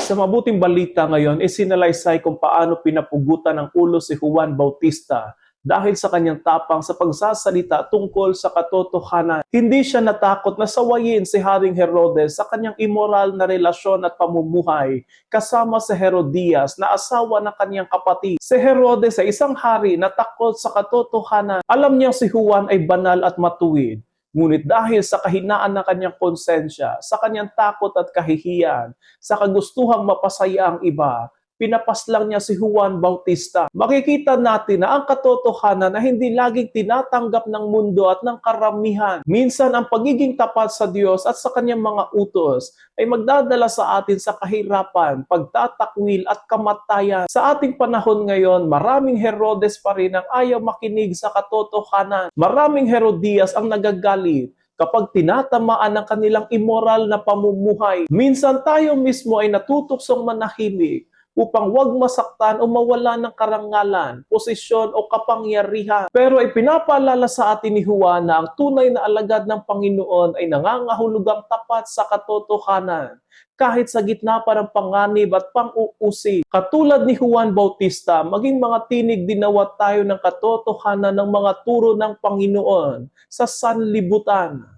Sa mabuting balita ngayon, isinalaysay kung paano pinapugutan ng ulo si Juan Bautista dahil sa kanyang tapang sa pagsasalita tungkol sa katotohanan. Hindi siya natakot na sawayin si Haring Herodes sa kanyang immoral na relasyon at pamumuhay kasama si Herodias na asawa ng kanyang kapatid. Si Herodes ay isang hari na takot sa katotohanan. Alam niyang si Juan ay banal at matuwid. Ngunit dahil sa kahinaan ng kanyang konsensya, sa kanyang takot at kahihiyan, sa kagustuhang mapasaya ang iba, pinapaslang niya si Juan Bautista. Makikita natin na ang katotohanan na hindi laging tinatanggap ng mundo at ng karamihan. Minsan ang pagiging tapat sa Diyos at sa kanyang mga utos ay magdadala sa atin sa kahirapan, pagtatakwil at kamatayan. Sa ating panahon ngayon, maraming Herodes pa rin ang ayaw makinig sa katotohanan. Maraming Herodias ang nagagalit kapag tinatamaan ng kanilang immoral na pamumuhay. Minsan tayo mismo ay natutuksong manahimik upang wag masaktan o mawala ng karangalan, posisyon o kapangyarihan. Pero ipinapaalala sa atin ni Juan na ang tunay na alagad ng Panginoon ay nangangahulugang tapat sa katotohanan kahit sa gitna pa ng panganib at pang-uusig. Katulad ni Juan Bautista, maging mga tinig dinawat tayo ng katotohanan ng mga turo ng Panginoon sa sanlibutan.